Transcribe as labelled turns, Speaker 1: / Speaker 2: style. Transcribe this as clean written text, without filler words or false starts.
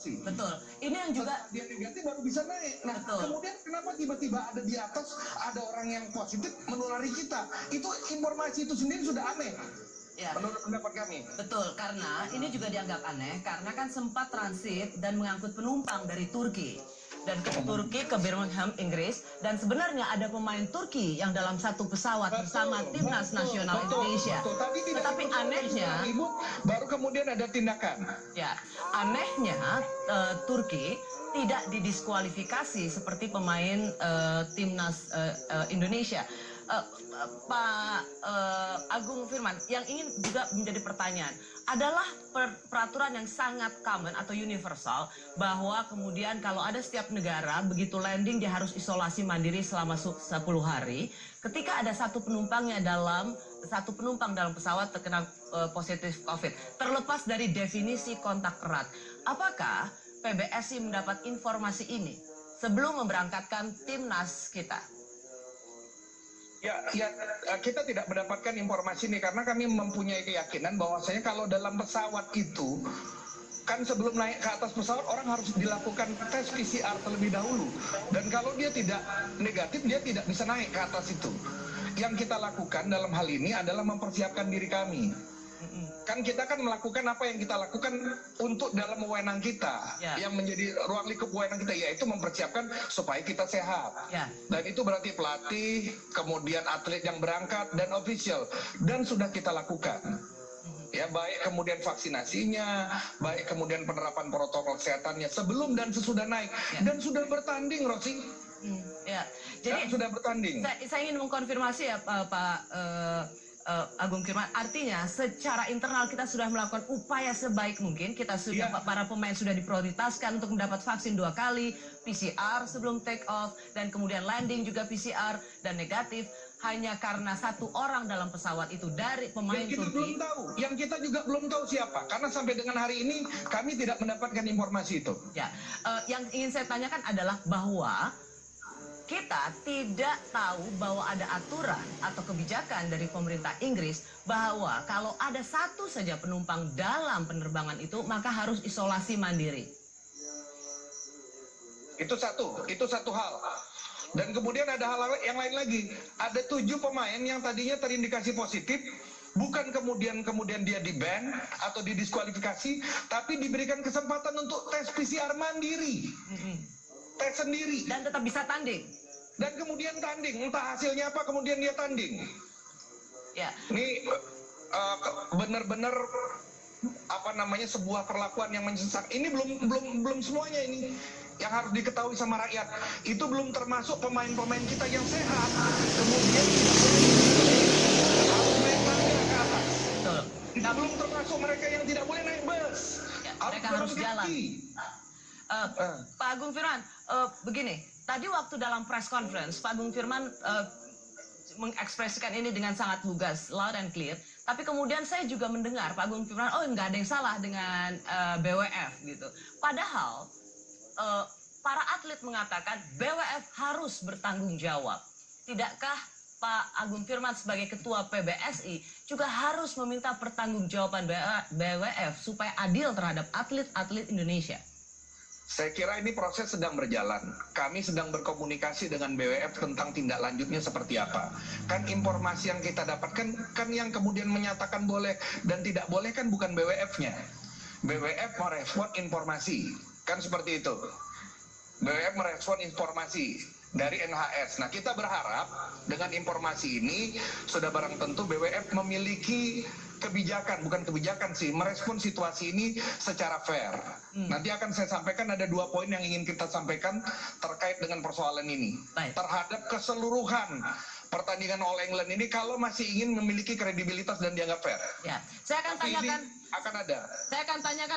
Speaker 1: Betul. Ini yang juga
Speaker 2: dia negatif baru bisa naik. Nah,
Speaker 1: betul.
Speaker 2: Kemudian kenapa tiba-tiba ada di atas ada orang yang positif menulari kita? Itu informasi itu sendiri sudah aneh.
Speaker 1: Ya.
Speaker 2: Menurut pendapat kami.
Speaker 1: Betul, karena ini juga dianggap aneh karena kan sempat transit dan mengangkut penumpang dari Turki dan ke Turki ke Birmingham, Inggris, dan sebenarnya ada pemain Turki yang dalam satu pesawat bersama timnas nasional Indonesia. Tetapi anehnya
Speaker 2: baru kemudian ada tindakan.
Speaker 1: Ya, anehnya Turki tidak didiskualifikasi seperti pemain timnas Indonesia. Pak Agung Firman, yang ingin juga menjadi pertanyaan adalah peraturan yang sangat common atau universal bahwa kemudian kalau ada setiap negara begitu landing dia harus isolasi mandiri selama 10 hari. Ketika ada satu penumpang dalam pesawat terkena positif COVID, terlepas dari definisi kontak erat, apakah PBSI mendapat informasi ini sebelum memberangkatkan timnas kita?
Speaker 2: Ya, kita tidak mendapatkan informasi ini karena kami mempunyai keyakinan bahwasanya kalau dalam pesawat itu kan sebelum naik ke atas pesawat orang harus dilakukan tes PCR terlebih dahulu, dan kalau dia tidak negatif dia tidak bisa naik ke atas itu. Yang kita lakukan dalam hal ini adalah mempersiapkan diri kami. Kan kita kan melakukan apa yang kita lakukan untuk dalam wewenang kita, yang menjadi ruang lingkup wewenang kita, yaitu mempersiapkan supaya kita sehat. Dan itu berarti pelatih, kemudian atlet yang berangkat, dan official, dan sudah kita lakukan. Ya, baik kemudian vaksinasinya, baik kemudian penerapan protokol kesehatannya sebelum dan sesudah naik, dan sudah bertanding, Rosi.
Speaker 1: Jadi
Speaker 2: sudah bertanding.
Speaker 1: Saya ingin mengkonfirmasi ya Pak Agung Firman, artinya secara internal kita sudah melakukan upaya sebaik mungkin, kita sudah para pemain sudah diprioritaskan untuk mendapat vaksin 2 kali, PCR sebelum take off, dan kemudian landing juga PCR dan negatif, hanya karena satu orang dalam pesawat itu dari pemain Turki.
Speaker 2: Yang kita juga belum tahu siapa, karena sampai dengan hari ini kami tidak mendapatkan informasi itu.
Speaker 1: Yang ingin saya tanyakan adalah bahwa kita tidak tahu bahwa ada aturan atau kebijakan dari pemerintah Inggris bahwa kalau ada satu saja penumpang dalam penerbangan itu maka harus isolasi mandiri.
Speaker 2: Itu satu hal. Dan kemudian ada hal yang lain lagi. Ada 7 pemain yang tadinya terindikasi positif, bukan kemudian dia di-ban atau didiskualifikasi, tapi diberikan kesempatan untuk tes PCR mandiri. Tes sendiri.
Speaker 1: Dan tetap bisa tanding.
Speaker 2: Dan kemudian tanding, entah hasilnya apa, kemudian dia tanding. Ini benar-benar sebuah perlakuan yang menyesak. Ini belum semuanya ini yang harus diketahui sama rakyat. Itu belum termasuk pemain-pemain kita yang sehat. Kemudian harus naik tangga ke atas. Itu belum termasuk mereka yang tidak boleh naik bus.
Speaker 1: Mereka harus jalan. Pak Agung Firman, begini. Tadi waktu dalam press conference, Pak Agung Firman mengekspresikan ini dengan sangat lugas, loud and clear. Tapi kemudian saya juga mendengar Pak Agung Firman, nggak ada yang salah dengan BWF gitu. Padahal para atlet mengatakan BWF harus bertanggung jawab. Tidakkah Pak Agung Firman sebagai ketua PBSI juga harus meminta pertanggungjawaban BWF supaya adil terhadap atlet-atlet Indonesia?
Speaker 2: Saya kira ini proses sedang berjalan. Kami sedang berkomunikasi dengan BWF tentang tindak lanjutnya seperti apa. Kan informasi yang kita dapatkan, kan yang kemudian menyatakan boleh dan tidak boleh kan bukan BWF-nya. BWF merespon informasi, kan seperti itu. BWF merespon informasi dari NHS. Nah, kita berharap dengan informasi ini sudah barang tentu BWF memiliki kebijakan, bukan kebijakan sih, merespon situasi ini secara fair. Nanti akan saya sampaikan ada 2 poin yang ingin kita sampaikan terkait dengan persoalan ini. Terhadap keseluruhan pertandingan All England ini kalau masih ingin memiliki kredibilitas dan dianggap fair.
Speaker 1: Saya akan tanyakan.
Speaker 2: Akan ada.
Speaker 1: Saya akan tanyakan